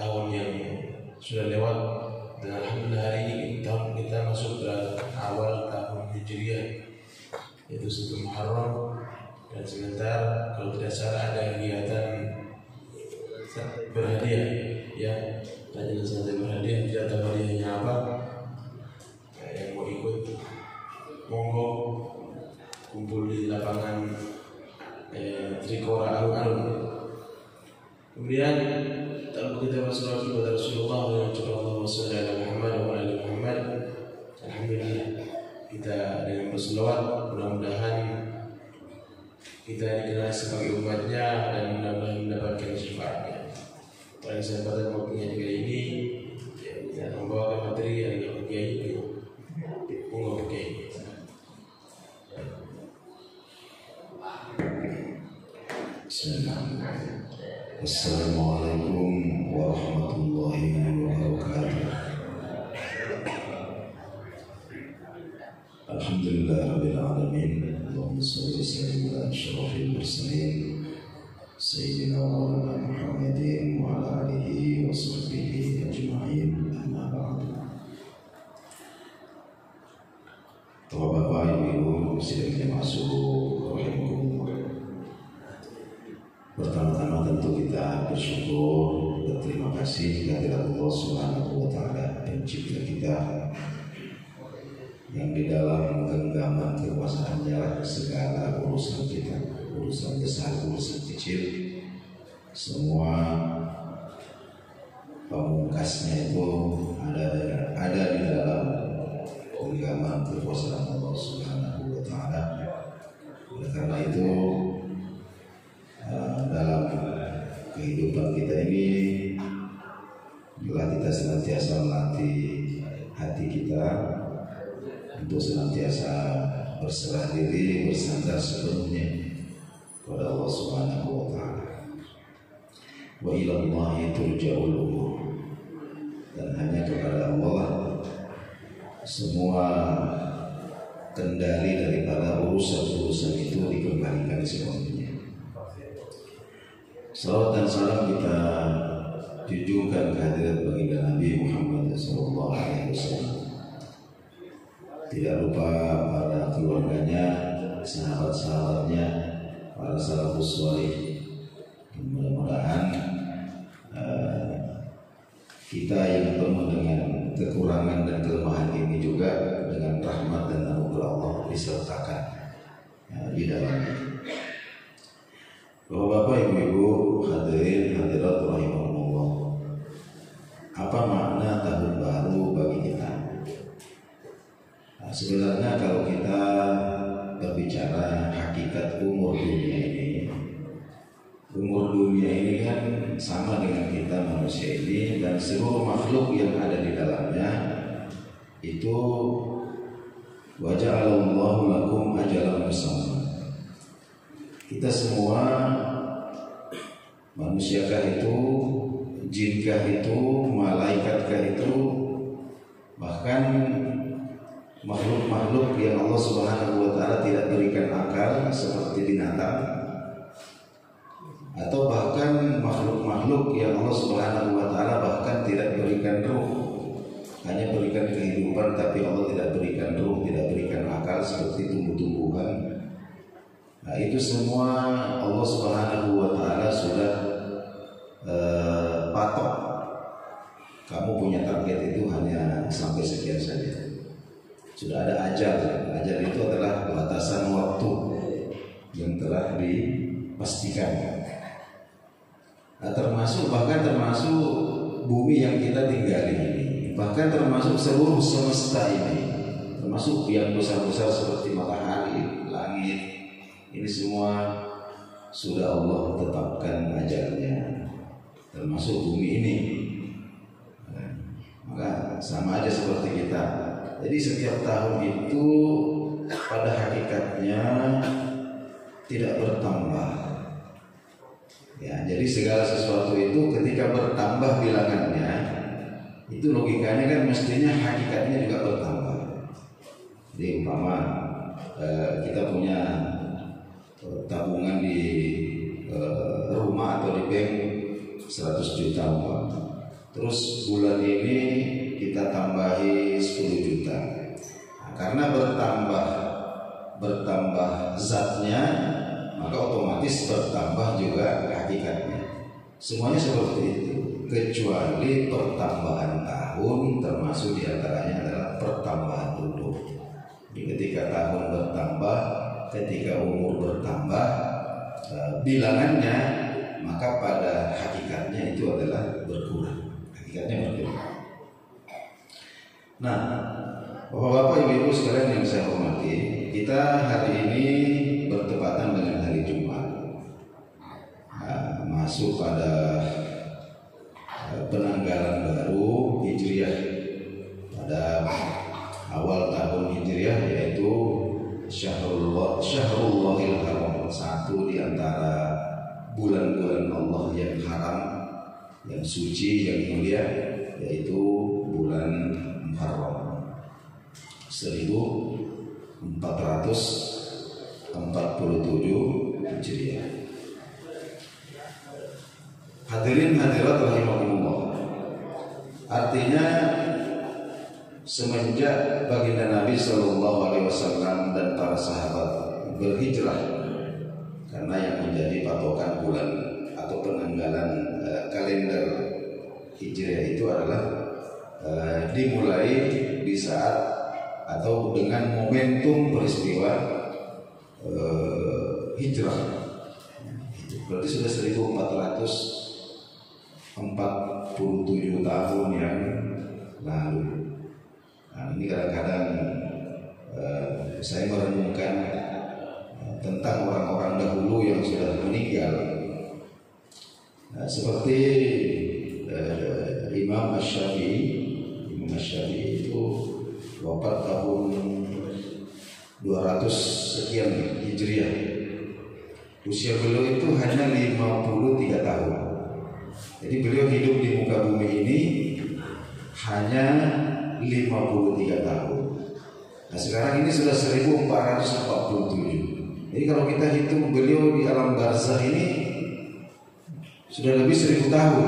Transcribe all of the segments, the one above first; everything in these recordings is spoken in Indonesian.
tahun yang sudah lewat, dan alhamdulillah hari ini tahun kita masuk ke awal tahun Hijriah, yaitu 1 Muharram. Dan sebentar kalau tidak salah ada kegiatan berhadiah, ya, rajin santai berhadiah, tidak tahu hadiahnya apa. Yang mau ikut monggo kumpul di lapangan Trikora Alun-Alun. Kemudian kalau kita bersolawat kepada Rasulullah dan Allahumma shalli ala Muhammad wa ala Muhammad. Alhamdulillah kita dengan bersolawat, mudah-mudahan kita dikenal sebagai umatnya dan mudah-mudahan mendapatkan syafaatnya. Pada kesempatan waktunya juga ini, ya, kita membawakan materi yang Kiai Monggo Kiai. Bismillahirrahmanirrahim. Assalamualaikum warahmatullahi wabarakatuh. Alhamdulillahirabbil alamin. Allahumma shalli wa sallim ala asyrafil mursalin sayyidina wa maulana Muhammadin wa ala alihi wa sahbihi ajma'in. Amma ba'd. Bapak-bapak, ibu-ibu sidang masuk rahimakumullah. Pertama-tama tentu kita bersyukur dan terima kasih kehadirat Allah Subhanahu wa taala pencipta kita, yang di dalam genggaman kekuasaannya segala urusan kita, urusan besar, urusan kecil, semua pamungkasnya itu ada di dalam genggaman kekuasaan Allah Subhanahu wa taala. Oleh karena itu dalam kehidupan kita ini, bila kita senantiasa melatih hati kita untuk senantiasa berserah diri, bersandar sepenuhnya kepada Allah Subhanahu wa taala. Wa ila Allahi turja'ul umur. Dan hanya kepada Allah semua kendali daripada urusan-urusan itu dikembalikan sepenuhnya. Salawat dan salam kita tujukan kehadirat baginda Nabi Muhammad SAW. Tidak lupa para keluarganya, sahabat-sahabatnya, para salafus shalih. Mudah-mudahan kita yang penuh dengan kekurangan dan kelemahan ini juga dengan rahmat dan anugerah Allah disertakan di dalamnya. Bapak-bapak, ibu-ibu, hadirin hadirat rahimakumullah. Apa makna tahun baru bagi kita? Nah, sebenarnya kalau kita berbicara hakikat umur dunia ini kan sama dengan kita manusia ini dan seluruh makhluk yang ada di dalamnya itu wa ja'alallahu lakum ajalan musamma. Kita semua, manusiakah itu, jinkah itu, malaikatkah itu, bahkan makhluk-makhluk yang Allah Subhanahu wa taala tidak berikan akal seperti binatang, atau bahkan makhluk-makhluk yang Allah Subhanahu wa taala bahkan tidak berikan ruh, hanya berikan kehidupan tapi Allah tidak berikan ruh, tidak berikan akal seperti tumbuh-tumbuhan. Nah, itu semua Allah Subhanahu wa taala sudah patok. Kamu punya target itu hanya sampai sekian saja. Sudah ada ajal. Ajal itu adalah batasan waktu yang telah dipastikan. Nah, termasuk bumi yang kita tinggali ini, bahkan termasuk seluruh semesta ini, termasuk yang besar-besar seperti matahari, langit. Ini semua sudah Allah tetapkan ajalnya, termasuk bumi ini. Maka sama aja seperti kita. Jadi setiap tahun itu pada hakikatnya tidak bertambah. Ya, jadi segala sesuatu itu ketika bertambah bilangannya, itu logikanya kan mestinya hakikatnya juga bertambah. Jadi umpama kita punya tabungan di rumah atau di bank 100 juta umpama. terus bulan ini kita tambahi 10 juta. Nah, karena bertambah zatnya, maka otomatis bertambah juga hakikatnya. Semuanya seperti itu, kecuali pertambahan tahun, termasuk diantaranya adalah pertambahan umur. Jadi ketika tahun bertambah, ketika umur bertambah, bilangannya, maka pada hakikatnya itu adalah berkurang. Hakikatnya berkurang. Nah, Bapak-bapak, Ibu-ibu sekalian yang saya hormati, kita hari ini bertepatan dengan hari Jumat. Masuk pada penanggalan baru Hijriah pada awal tahun Hijriah, yaitu Syahrul Haram, satu di antara bulan-bulan Allah yang haram, yang suci, yang mulia, yaitu bulan Muharram 1447 Hijriah. Hadirin hadirat rahimakumullah. Artinya semenjak baginda Nabi SAW dan para sahabat berhijrah, karena yang menjadi patokan bulan atau penanggalan kalender Hijriah itu adalah dimulai di saat atau dengan momentum peristiwa hijrah. Berarti sudah 1447 tahun yang lalu. Nah, ini kadang-kadang saya merenungkan tentang orang-orang dahulu yang sudah meninggal. Nah, seperti Imam Asy-Syafi'i itu wafat tahun 200 sekian Hijriah. Usia beliau itu hanya 53 tahun. Jadi beliau hidup di muka bumi ini hanya 53 tahun. Nah, sekarang ini sudah 1447. Jadi kalau kita hitung beliau di alam barzakh ini sudah lebih 1000 tahun.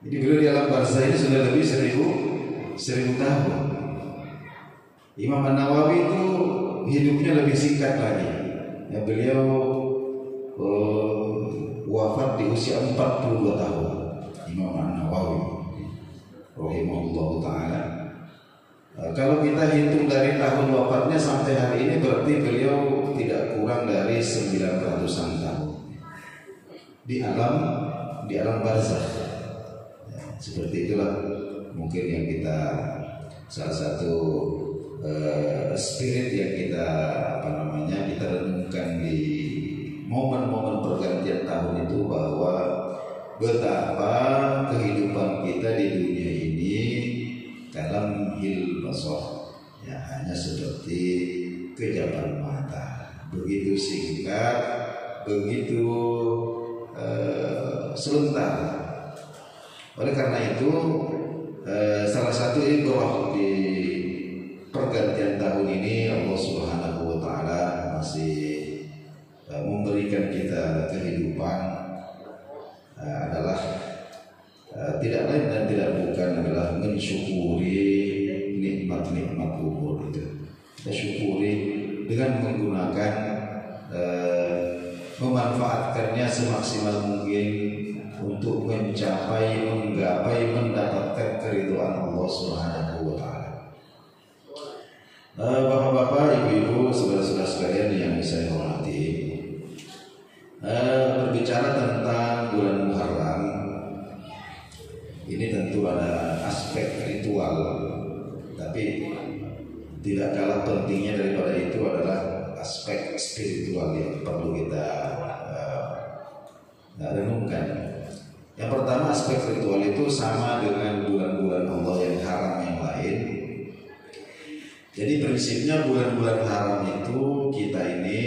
Jadi beliau di alam barzakh ini sudah lebih 1000 tahun. Imam An-Nawawi itu hidupnya lebih singkat lagi. Ya, beliau wafat di usia 42 tahun. Imam An-Nawawi rahimahullah ta'ala. Kalau kita hitung dari tahun wafatnya sampai hari ini, berarti beliau tidak kurang dari 900-an tahun di alam barzakh. Ya, seperti itulah mungkin yang kita, salah satu spirit yang kita kita renungkan di momen-momen pergantian tahun itu, bahwa betapa kehidupan kita di dunia ini dalam hilbasah, ya, hanya seperti kejapan mata, begitu singkat, begitu sebentar. Oleh karena itu, salah satu ibrah di pergantian tahun ini, Allah Subhanahu wa ta'ala masih memberikan kita kehidupan, adalah tidak lain dan tidak bukan adalah mensyukuri nikmat-nikmat umur itu. Kita syukuri dengan menggunakan memanfaatkannya semaksimal mungkin untuk mencapai, menggapai, mendapatkan keridhaan Allah Subhanahu wa ta'ala. Bapak-bapak, ibu-ibu, saudara-saudara sekalian yang saya hormati, berbicara tentang bulan Muharram ini tentu ada aspek ritual, tapi tidak kalah pentingnya daripada itu adalah aspek spiritual yang perlu kita renungkan. Yang pertama, aspek ritual itu sama dengan bulan-bulan Allah yang haram yang lain. Jadi prinsipnya bulan-bulan haram itu kita ini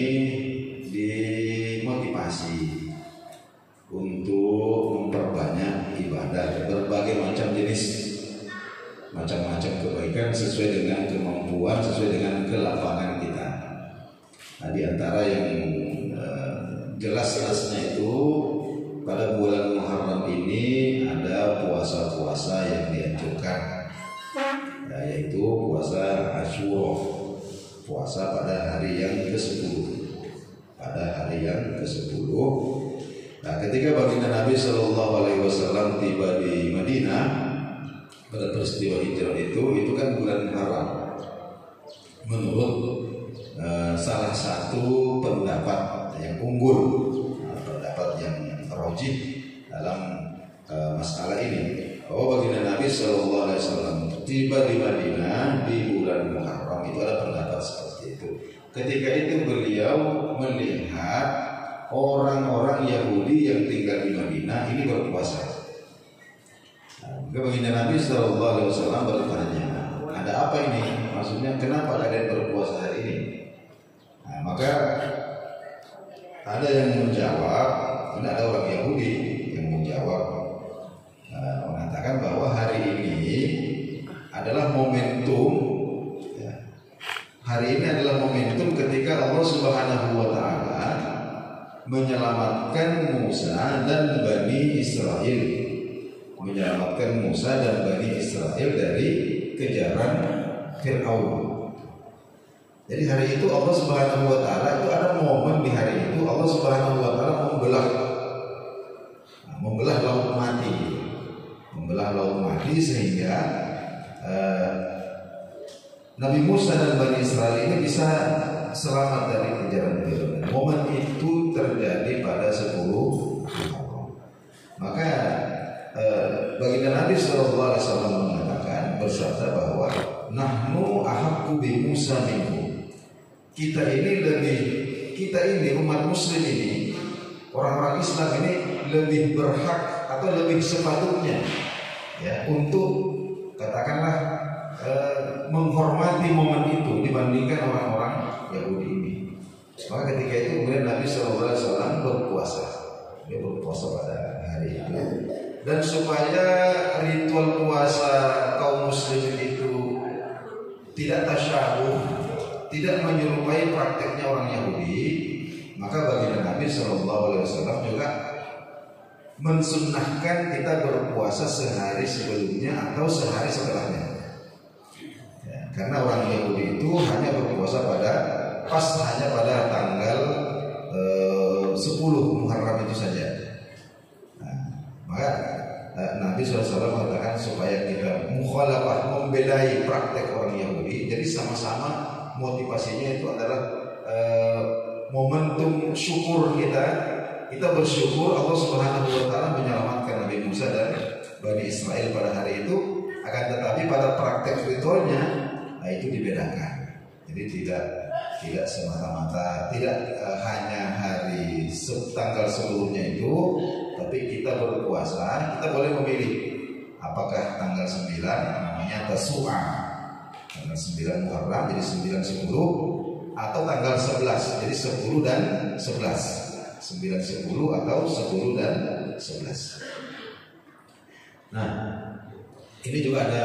dimotivasi untuk memperbanyak ibadah, berbagai macam jenis, macam-macam kebaikan sesuai dengan kemampuan, sesuai dengan kelapangan kita. Nah, di antara yang jelas-jelasnya itu pada bulan Muharram ini ada puasa-puasa yang dianjurkan, yaitu puasa Asyura, puasa pada hari yang ke-10. Pada hari yang ke-10. Nah, ketika baginda Nabi Shallallahu Alaihi Wasallam tiba di Madinah pada peristiwa hijrah itu kan bulan Muharram. Menurut salah satu pendapat yang unggul, pendapat yang rajih dalam masalah ini, bahwa baginda Nabi Shallallahu Alaihi Wasallam tiba di Madinah di bulan Muharram, itu ada pendapat seperti itu. Ketika itu beliau melihat orang-orang Yahudi yang tinggal di Madinah ini berpuasa. Nah, baginda Nabi Shallallahu Alaihi Wasallam bertanya, ada apa ini? Maksudnya kenapa kalian berpuasa hari ini? Nah, maka ada yang menjawab, ada orang Yahudi yang menjawab, mengatakan bahwa hari ini adalah momentum, ya, hari ini adalah momentum ketika Allah Subhanahu Wa Taala menyelamatkan Musa dan Bani Israel, menyelamatkan Musa dan Bani Israel dari kejaran Fir'aun. Jadi hari itu Allah Subhanahu Wa Taala itu ada momen di hari itu Allah Subhanahu Wa Taala membelah laut mati, sehingga Nabi Musa dan Bani Israel ini bisa selamat dari kejaran Fir'aun. Momen itu terjadi pada 10 Muharram. Maka baginda Nabi Sallallahu Alaihi Wasallam mengatakan, bersabda bahwa nahnu ahaqqu bi Musa minhu. Kita ini umat muslim ini, orang-orang Islam ini lebih berhak atau lebih sepatutnya, ya, untuk katakanlah menghormati momen itu dibandingkan orang-orang Yahudi ini. Maka ketika itu kemudian Nabi Sallallahu Alaihi Wasallam berpuasa. Dia berpuasa pada hari itu. Dan supaya ritual puasa kaum muslimin itu tidak tasyabbuh, tidak menyerupai prakteknya orang Yahudi, maka baginda Nabi Sallallahu Alaihi Wasallam juga mensunnahkan kita berpuasa sehari sebelumnya atau sehari setelahnya. Ya, karena orang Yahudi itu hanya berpuasa hanya pada tanggal 10 Muharram itu saja. Maka Nabi SAW mengatakan supaya kita mukhalafah, membedai praktek orang Yahudi. Jadi sama-sama motivasinya itu adalah momentum syukur kita. Kita bersyukur Allah Subhanahu Wa Taala menyelamatkan Nabi Musa dan Bani Israel pada hari itu. Akan tetapi pada praktek ritualnya, itu dibedakan. Jadi tidak semata-mata, tidak hanya hari tanggal seluruhnya itu, tapi kita berpuasa, kita boleh memilih apakah tanggal 9 namanya Tasu'a, tanggal 9 Muharram jadi 9, 10, atau tanggal 11 jadi 10 dan 11, 9, 10 atau 10 dan 11. Nah, ini juga ada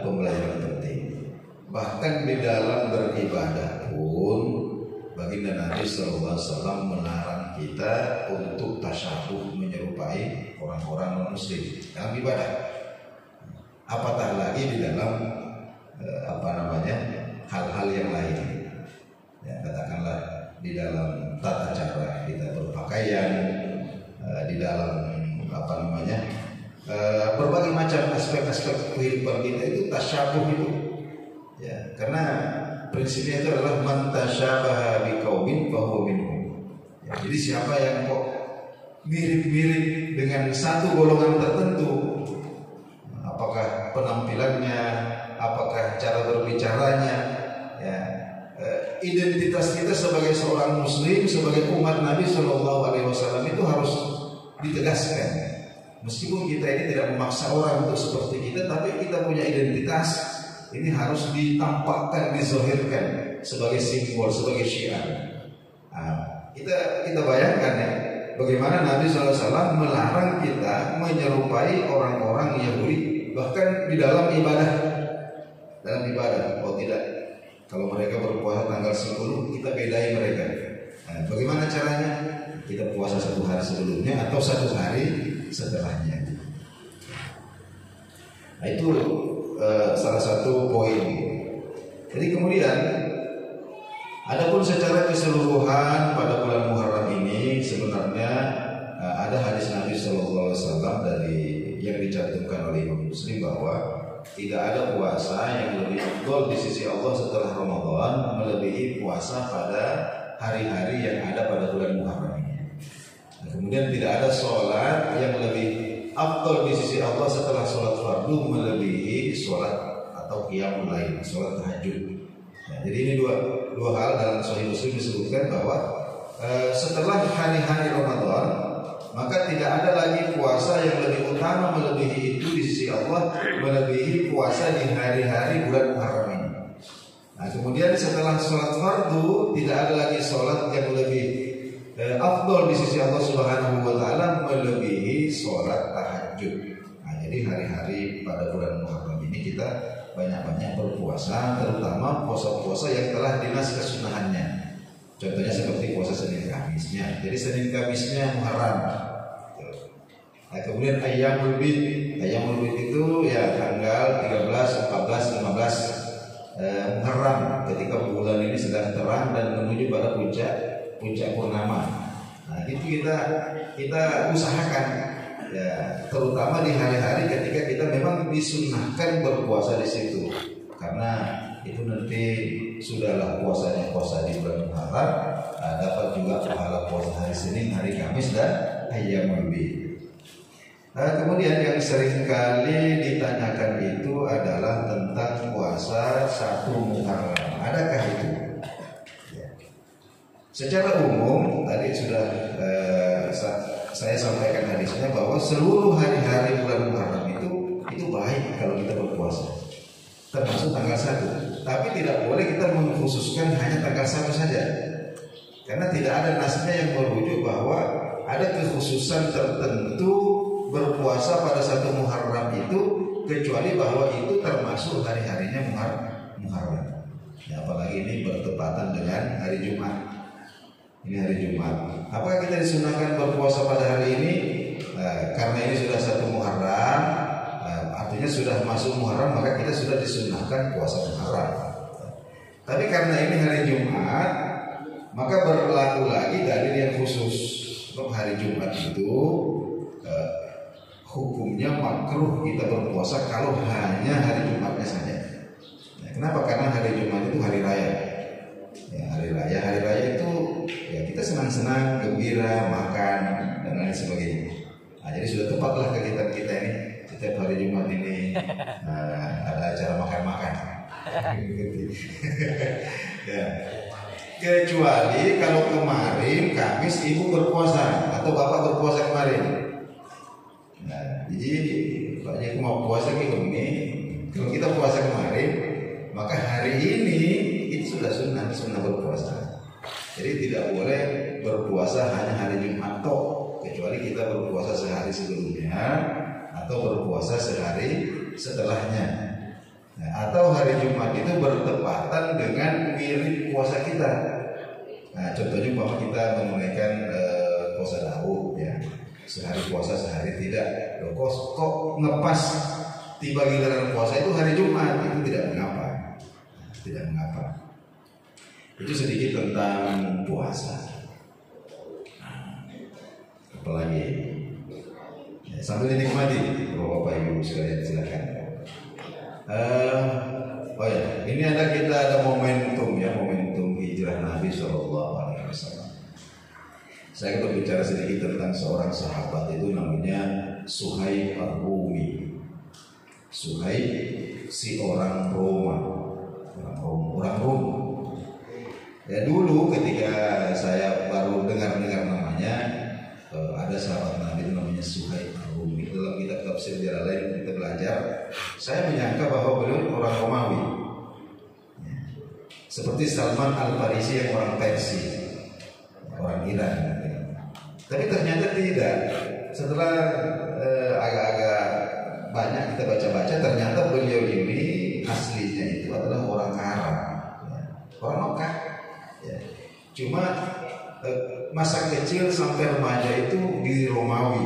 pembelajaran penting. Bahkan di dalam beribadah pun baginda Nabi SAW melarang kita untuk tasyabuh, menyerupai orang-orang non-muslim dalam ibadah. Apatah lagi di dalam hal-hal yang lain. Ya, katakanlah di dalam tata cara kita berpakaian, di dalam berbagai macam aspek-aspek kehidupan kita itu tasyabuh itu. Ya, karena prinsipnya itu adalah man tasyabaha biqaumin fahuwa minhum. Ya, jadi siapa yang kok mirip-mirip dengan satu golongan tertentu, apakah penampilannya, apakah cara berbicaranya, ya, identitas kita sebagai seorang muslim, sebagai umat Nabi Shallallahu Alaihi Wasallam itu harus ditegaskan. Meskipun kita ini tidak memaksa orang untuk seperti kita, tapi kita punya identitas. Ini harus ditampakkan, dizohirkan sebagai simbol, sebagai syiar. Nah, kita bayangkan ya, bagaimana Nabi SAW melarang kita menyerupai orang-orang Yahudi, bahkan di dalam ibadah. Oh tidak, kalau mereka berpuasa tanggal 10, kita bedai mereka. Nah, bagaimana caranya? kita puasa 1 hari sebelumnya atau 1 hari setelahnya. Nah, itu salah satu poin. Jadi kemudian, adapun secara keseluruhan pada bulan Muharram ini sebenarnya ada hadis Nabi Shallallahu Alaihi Wasallam dari yang dicantumkan oleh Imam Muslim bahwa tidak ada puasa yang lebih afdal di sisi Allah setelah Ramadan melebihi puasa pada hari-hari yang ada pada bulan Muharram ini. Nah, kemudian tidak ada sholat yang lebih afdal di sisi Allah setelah sholat fardu melebihi sholat atau qiyamul lail, sholat tahajud. Nah, jadi ini dua hal dalam Sahih Muslim disebutkan bahwa setelah hari-hari Ramadan maka tidak ada lagi puasa yang lebih utama melebihi itu di sisi Allah melebihi puasa di hari-hari bulan Muharram ini. Nah, kemudian setelah sholat fardu tidak ada lagi sholat yang lebih afdal di sisi Allah Subhanahu wa taala melebihi sholat tahajud. Nah, jadi hari-hari pada bulan Muharram ini kita banyak-banyak berpuasa, terutama puasa-puasa yang telah dinas kesunahannya. Contohnya seperti puasa Senin Kamisnya. Jadi Senin Kamisnya Muharram. Nah, kemudian Ayyamul Bid. Ayyamul Bid itu ya tanggal 13, 14, 15 Muharram, ketika bulan ini sedang terang dan menuju pada puncak purnama. Nah, itu kita usahakan ya, terutama di hari-hari ketika kita memang disunnahkan berpuasa di situ. Karena itu nanti sudahlah puasanya puasa di bulan Muharram, dapat juga pahala puasa hari Senin, hari Kamis dan Ayyamul Bid. Nah, kemudian yang sering kali ditanyakan itu adalah tentang puasa 1 Muharram. Adakah itu? Ya. Secara umum tadi sudah saya sampaikan hadisnya bahwa seluruh hari-hari bulan Muharram itu baik kalau kita berpuasa, termasuk tanggal 1. Tapi tidak boleh kita mengkhususkan hanya tanggal 1 saja, karena tidak ada nasnya yang merujuk bahwa ada kekhususan tertentu berpuasa pada 1 Muharram itu, kecuali bahwa itu termasuk hari-harinya Muharram. Ya, apalagi ini bertepatan dengan hari Jumat. Ini hari Jumat. Apakah kita disunahkan berpuasa pada hari ini? Karena ini sudah 1 Muharram, artinya sudah masuk Muharram, maka kita sudah disunahkan puasa Muharram. Tapi karena ini hari Jumat, maka berlaku lagi dalil yang khusus. Untuk hari Jumat itu hukumnya makruh kita berpuasa kalau hanya hari Jumatnya saja. Ya, kenapa? Karena hari Jumat itu hari raya. Ya, hari raya itu ya kita senang-senang, gembira, makan dan lain sebagainya. Nah, jadi sudah tepatlah kegiatan kita ini setiap hari Jumat ini ada acara makan-makan. Ya. Kecuali kalau kemarin Kamis ibu berpuasa atau bapak berpuasa kemarin. Nah, jadi Pak Jeko mau puasa ini. Kalau kita puasa kemarin, maka hari ini itu sudah sunnah berpuasa. Jadi tidak boleh berpuasa hanya hari Jumat toh, kecuali kita berpuasa sehari sebelumnya atau berpuasa sehari setelahnya. Nah, atau hari Jumat itu bertepatan dengan mirip puasa kita. Nah, contohnya bahwa kita menunaikan puasa Daud ya. Sehari puasa sehari tidak. Loh, kok ngepas tiba giliran puasa itu hari Jumat, itu tidak mengapa. Tidak mengapa. Itu sedikit tentang puasa. Nah, apalagi ya, sambil dinikmati Bapak Ibu sekalian, silakan. Oh ya, ini kita ada momentum ya, momentum hijrah Nabi Shallallahu Alaihi Wasallam. Saya akan berbicara sedikit tentang seorang sahabat, itu namanya Suhaib Ar-Rumi. Suhaib, si orang Roma, orang Rom. Ya, dulu ketika saya baru dengar namanya, ada sahabat Nabi itu namanya Suhaib Ar-Rumi. Dalam kitab tafsir lain kita belajar, saya menyangka bahwa beliau orang Romawi, ya. Seperti Salman Al-Farisi yang orang Persia, orang Iran. Tapi ternyata tidak. Setelah agak-agak banyak kita baca-baca, ternyata beliau ini aslinya itu adalah orang Arab, ya. Orang Mekah. Ya. Cuma masa kecil sampai remaja itu di Romawi.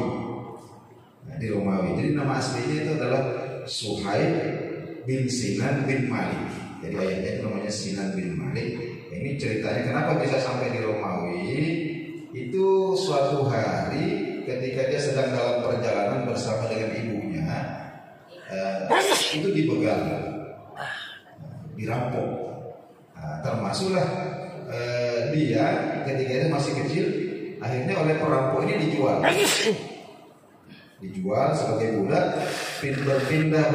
Nah, di Romawi. Jadi nama aslinya itu adalah Suhaib bin Sinan bin Malik. Jadi ayahnya itu namanya Sinan bin Malik. Ini ceritanya kenapa bisa sampai di Romawi. Itu suatu hari ketika dia sedang dalam perjalanan bersama dengan ibunya, itu dibegal, dirampok. Nah, termasuklah dia ketika itu masih kecil, akhirnya oleh perampok ini dijual sebagai budak, berpindah,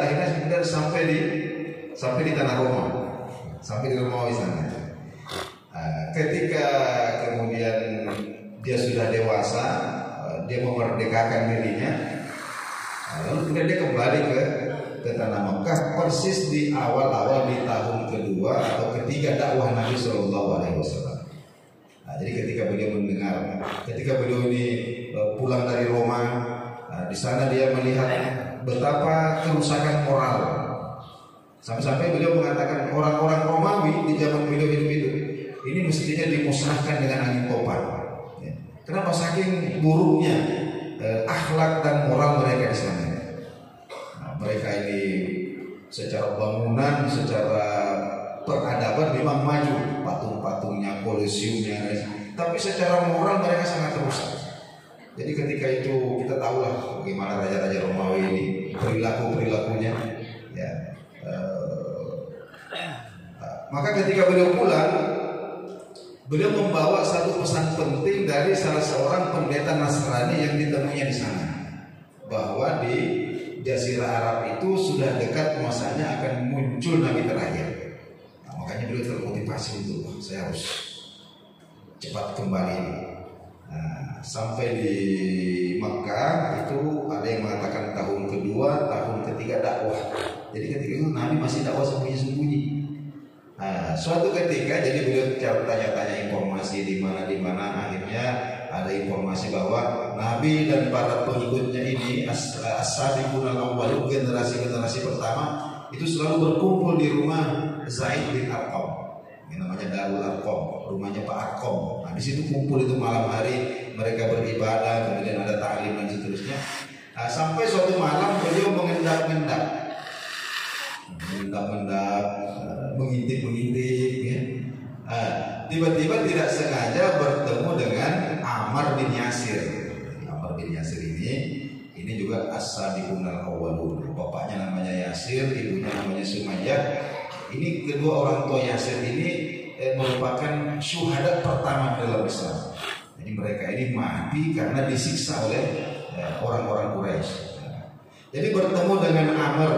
akhirnya sampai di tanah Roma, sampai di Romawi sana. Ketika kemudian dia sudah dewasa, dia memerdekakan dirinya, lalu kemudian dia kembali ke tanah Mekah persis di awal-awal di tahun kedua atau ketiga dakwah Nabi Shallallahu Alaihi Wasallam. Nah, jadi ketika beliau mendengar, ketika beliau ini pulang dari Roma, di sana dia melihat betapa kerusakan moral. Sampai-sampai beliau mengatakan orang-orang Romawi di zaman beliau hidup ini mestinya dimusnahkan dengan angin topan. Kenapa? Saking buruknya akhlak dan moral mereka di sana. Nah, mereka ini secara bangunan, secara peradaban memang maju, patung-patungnya, kolosiumnya, tapi secara moral mereka sangat rusak. Jadi ketika itu kita tahulah bagaimana raja-raja Romawi ini perilakunya. Ya. Maka ketika beliau pulang, beliau membawa satu pesan penting dari salah seorang pendeta Nasrani yang ditemuinya di sana, bahwa di Jazirah Arab itu sudah dekat masanya akan muncul Nabi terakhir. Nah, makanya beliau termotivasi untuk saya harus cepat kembali. Nah, sampai di Mekah itu ada yang mengatakan tahun kedua, tahun ketiga dakwah. Jadi ketika itu Nabi masih dakwah sembunyi-sembunyi. Nah, suatu ketika jadi beliau tanya-tanya informasi di mana akhirnya ada informasi bahwa Nabi dan para pengikutnya ini as-sabiqun al-awwalun, generasi pertama itu selalu berkumpul di rumah Zaid bin Arqam. Yang namanya Darul Arqam, rumahnya Pak Arqam. Nah, di situ kumpul itu malam hari mereka beribadah, kemudian ada ta'lim dan seterusnya. Nah, sampai suatu malam beliau mengendap-endap, mengintip ya. Tiba-tiba tidak sengaja bertemu dengan Ammar bin Yasir. Ammar bin Yasir ini juga as-sabiqun al-awwalun. Bapaknya namanya Yasir, ibunya namanya Sumayyah. Ini kedua orang tua Yasir ini merupakan syuhada pertama dalam Islam. Jadi mereka ini mati karena disiksa oleh orang-orang Quraisy. Jadi bertemu dengan Ammar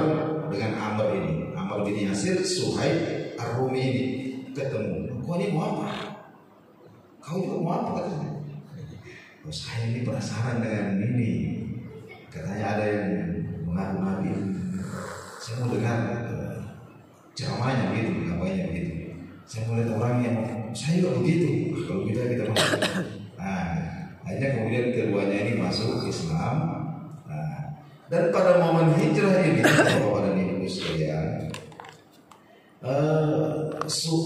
bin Yasir, Suhaib Ar-Rumi ini ketemu. Kau ini mau apa? Kau juga mau apa katanya? Oh, saya ini penasaran dengan ini. Katanya ada yang mengaku Nabi. Saya mau dengar ceramahnya begitu, ngapainnya begitu. Saya mau lihat orang yang saya juga begitu. Kalau kita masuk. Nah, akhirnya kemudian keduanya ini masuk Islam. Nah, dan pada momen hijrah ini, Bapak dan Ibu sekalian,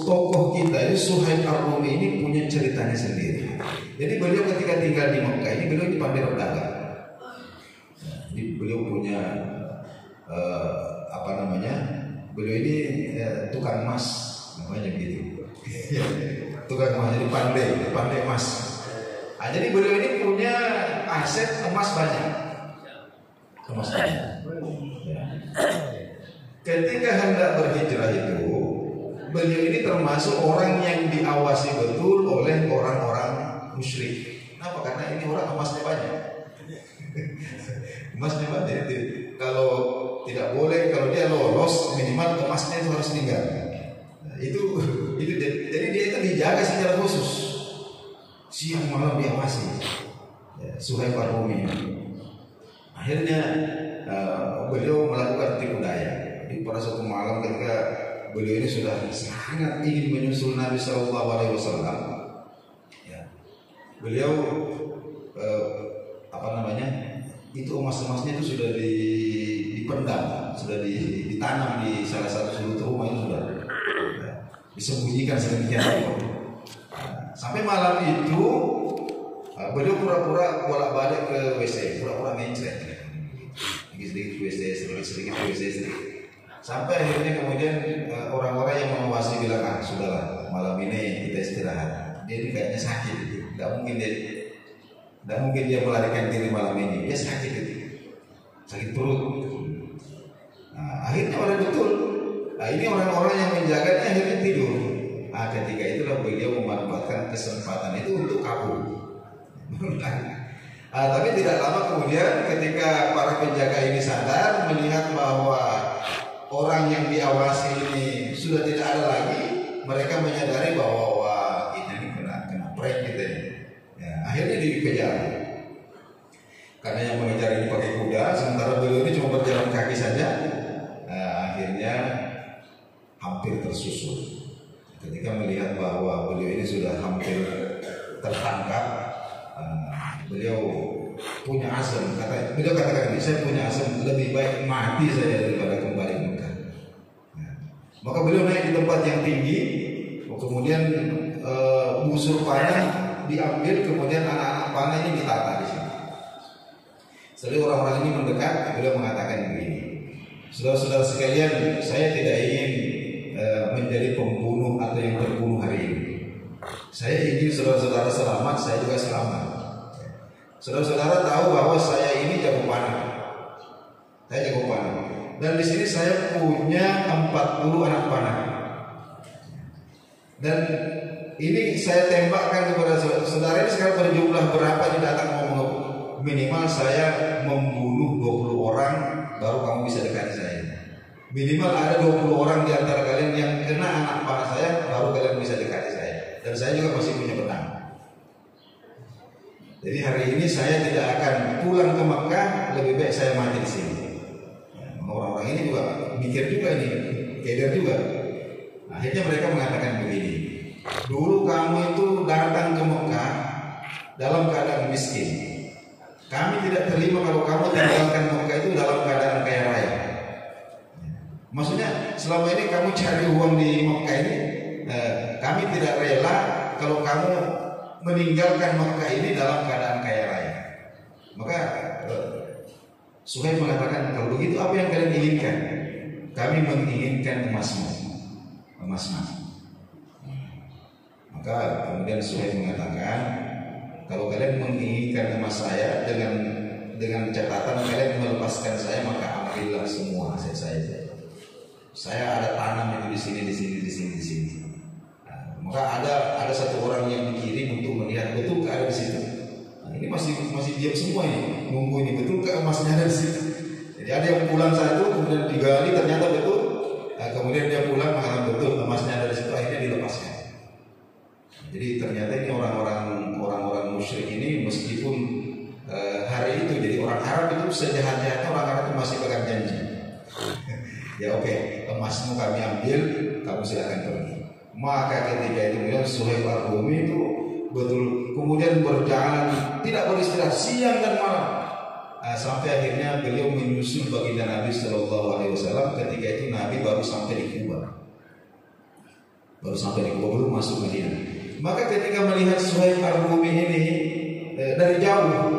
tokoh kita ini Suhaib Ar-Rumi ini punya ceritanya sendiri. Jadi beliau ketika tinggal di Mekah ini beliau pandai berdagang. Jadi beliau punya beliau ini tukang emas, namanya gitu. Tukang emas, jadi pandai emas. Nah, jadi beliau ini punya aset emas banyak. Ya. Ketika hendak berhijrah itu, beliau ini termasuk orang yang diawasi betul oleh orang-orang musyrik. Kenapa? Karena ini orang emasnya banyak. Emasnya banyak. Jadi, kalau tidak boleh, kalau dia lolos minimal emasnya itu harus tinggal. Nah, itu jadi dia itu dijaga secara khusus. Siang malam diawasi. Ya, Suhaib Ar-Rumi. Akhirnya beliau melakukan tipu daya. Pada suatu malam ketika beliau ini sudah sangat ingin menyusul Nabi Shallallahu Alaihi Wasallam, ya, beliau itu emas-emasnya itu sudah dipendam, sudah ditanam di salah satu sudut rumah itu sudah disembunyikan sedemikian rupa. Sampai malam itu beliau pura-pura bolak-balik ke WC, pura-pura mencret. Sedikit WC, sedikit WC, sedikit. Sampai akhirnya kemudian orang-orang yang mengawasi bilang, sudahlah, malam ini kita istirahat. Dia ini kayaknya sakit, tidak mungkin dia melarikan diri malam ini. Dia sakit, sakit perut. Nah, akhirnya orang betul. Nah, ini orang-orang yang menjaganya akhirnya tidur. Nah, ketika itulah beliau memanfaatkan kesempatan itu untuk kabur. Tapi tidak lama kemudian ketika para penjaga ini sadar melihat bahwa orang yang diawasi ini sudah tidak ada lagi, mereka menyadari bahwa ini kena prank gitu ya. Akhirnya dikejar. Karena yang mengejar ini pakai kuda, sementara beliau ini cuma berjalan kaki saja. Akhirnya hampir tersusul. Ketika melihat bahwa beliau ini sudah hampir tertangkap, beliau punya azam. Beliau katakan, saya punya azam, lebih baik mati saja daripada kembali Mekah. Maka beliau naik di tempat yang tinggi, kemudian busur panah diambil, kemudian anak-anak panah ini ditata di sini. Setelah orang-orang ini mendekat, beliau mengatakan begini, saudara-saudara sekalian, saya tidak ingin menjadi pembunuh atau yang terbunuh hari ini. Saya ingin saudara-saudara selamat, saya juga selamat. Saudara-saudara tahu bahwa saya ini jago panah. Saya jago panah. Dan di sini saya punya 40 anak panah. Dan ini saya tembakkan kepada saudara ini sekarang berjumlah berapa ini datang ngomong, minimal saya membunuh 20 orang baru kamu bisa dekati saya. Minimal ada 20 orang di antara kalian yang kena anak panah saya baru kalian bisa dekati saya. Dan saya juga masih punya pedang. Jadi hari ini saya tidak akan pulang ke Mekah, lebih baik saya mati di sini. Orang-orang ini juga mikir juga ini, keder juga. Akhirnya mereka mengatakan begini, dulu kamu itu datang ke Mekah dalam keadaan miskin. Kami tidak terima kalau kamu tinggalkan Mekah itu dalam keadaan kaya raya. Maksudnya selama ini kamu cari uang di Mekah ini, kami tidak rela kalau kamu meninggalkan Mekah ini dalam keadaan kaya raya. Maka Suhaib mengatakan, kalau begitu apa yang kalian inginkan? Kami menginginkan emasmu. Maka kemudian Suhaib mengatakan, kalau kalian menginginkan emas saya dengan catatan kalian melepaskan saya, maka ambillah semua aset saya. Saya ada tanam itu di sini. Maka ada satu orang yang dikirim untuk melihat betul ada di situ. Nah, ini masih diam semua ini, nunggu ini betul emasnya ada di situ. Jadi ada yang pulang satu, kemudian digali ternyata betul. Nah, kemudian dia pulang mengatakan betul emasnya ada di situ, akhirnya dilepaskan. Jadi ternyata ini orang-orang musyrik ini meskipun hari itu jadi orang Arab itu sejahat-jahatnya orang Arab itu masih pegang janji. Ya oke, emasmu kami ambil, kamu silakan pergi. Maka ketika itu kemudian Suhaib Ar-Rumi itu betul kemudian berjalan tidak beristirahat siang dan malam sampai akhirnya beliau menyusul baginda Nabi Shallallahu Alaihi Wasallam. Ketika itu Nabi baru sampai di Kuba, belum masuk Madinah. Maka ketika melihat Suhaib Ar-Rumi ini dari jauh,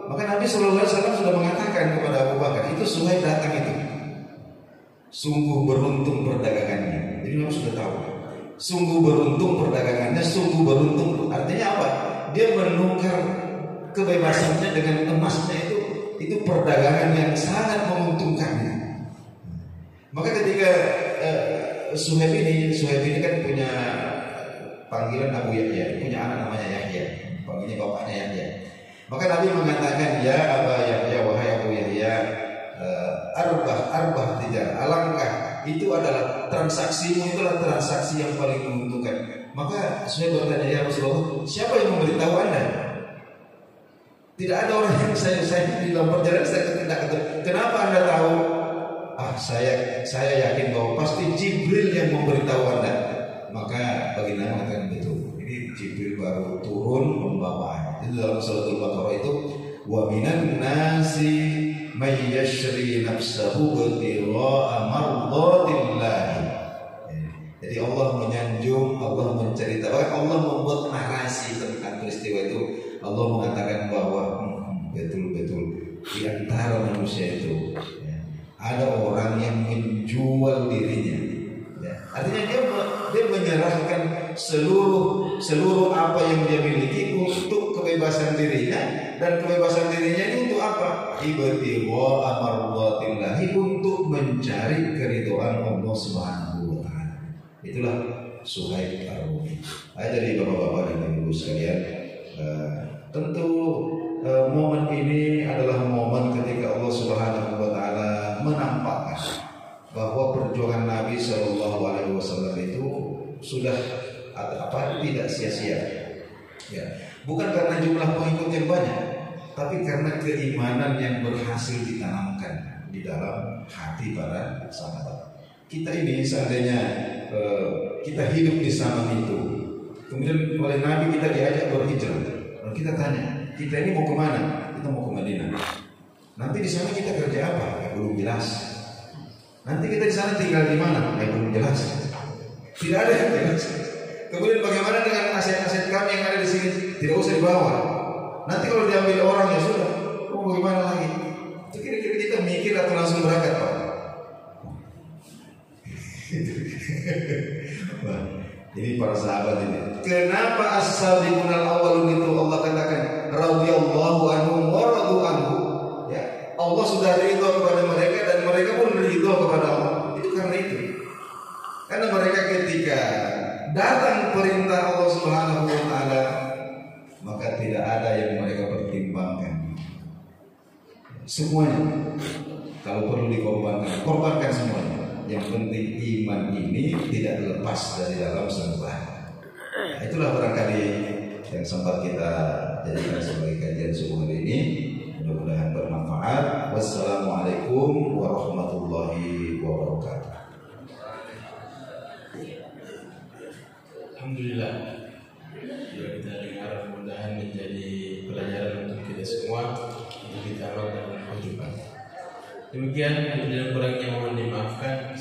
maka Nabi Shallallahu Alaihi Wasallam sudah mengatakan kepada Abu Bakar, itu Suhaib datang itu, sungguh beruntung perdagangannya. Jadi Nabi sudah tahu. Sungguh beruntung perdagangannya, sungguh beruntung. Artinya apa? Dia menukar kebebasannya dengan emasnya itu perdagangan yang sangat menguntungkannya. Maka ketika Suhaib ini kan punya panggilan Abu Yahya, punya anak namanya Yahya, panggilnya bapaknya Yahya. Maka Nabi mengatakan, ya Aba Yahya, wahai Abu Yahya, arbah tijar, alangkah itu adalah transaksimu, itulah transaksi yang paling menguntungkan. Maka saya bertanya, ya Rasulullah, siapa yang memberitahu Anda? Tidak ada orang yang saya di dalam perjalanan saya tidak ketemu. Kenapa Anda tahu? Saya yakin bahwa pasti Jibril yang memberitahu Anda. Maka baginda mengatakan betul. Ini Jibril baru turun membawa ayat. Itu dalam surat Al-Baqarah itu, wa minan nasi may yashri nafsahu bigha'a mardatillah. Jadi Allah menyanjung, Allah menceritakan, Allah membuat narasi Allah mengatakan bahwa betul-betul di antara manusia itu ya, ada orang yang menjual dirinya. Ya. Artinya dia menyerahkan seluruh apa yang dia miliki untuk kebebasan dirinya, dan kebebasan dirinya ini untuk apa? Ibtigha amardatillahi, untuk mencari keridhaan Allah Subhanahu wa taala. Itulah Suhaib Ar-Rumi. Jadi bapak-bapak dan ibu sekalian, tentu momen ini adalah momen ketika Allah Subhanahu wa taala menampakkan bahwa perjuangan Nabi Shallallahu alaihi wasallam itu sudah tidak sia-sia. Ya, bukan karena jumlah pengikut yang banyak, tapi karena keimanan yang berhasil ditanamkan di dalam hati para sahabat. Kita ini seandainya kita hidup di zaman itu, kemudian oleh Nabi kita diajak berhijrah, lalu kita tanya, kita ini mau kemana? Kita mau ke Madinah. Nanti di sana kita kerja apa? Ya, belum jelas. Nanti kita di sana tinggal di mana? Ya, belum jelas. Tidak ada yang jelas. Kemudian bagaimana dengan aset-aset kami yang ada di sini? Tidak usah dibawa. Nanti kalau diambil orang ya sudah. Mau bagaimana lagi? Itu kira-kira kita mikir atau langsung berangkat, Pak? Ini para sahabat ini. Kenapa as-sabiqun al-awwalun itu Allah katakan radhiyallahu anhum wa radu anhu? Ya, Allah sudah ridha kepada mereka dan mereka pun ridha kepada Allah. Itu karena itu. Karena mereka ketika datang perintah Allah Subhanahu wa taala, maka tidak ada yang mereka pertimbangkan. Semuanya kalau perlu dikorbankan, korbankan semuanya. Yang penting iman ini tidak lepas dari dalam sembah. Itulah barangkali yang sempat kita jadikan sebagai kajian subuh hari ini. Mudah-mudahan bermanfaat. Wassalamualaikum warahmatullahi wabarakatuh. Alhamdulillah, sudah kita dengar, mudah-mudahan menjadi pelajaran untuk kita semua, untuk kita amalkan dan kehidupan. Demikian, bila kurangnya mohon dimaafkan.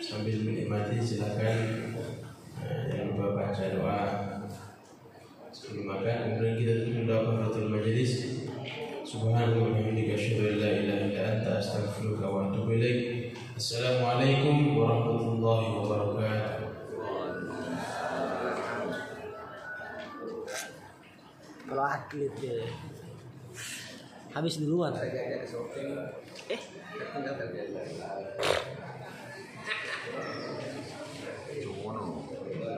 Sambil menikmati silakan jangan lupa baca doa sebelum makan. Kemudian kita tutup doa kafaratul majelis. Subhanallah wa bihamdika asyhadu an la ilaha illa anta astaghfiruka wa atubu ilaik. Assalamualaikum warahmatullahi wabarakatuh. Kalau atlet ya habis duluan.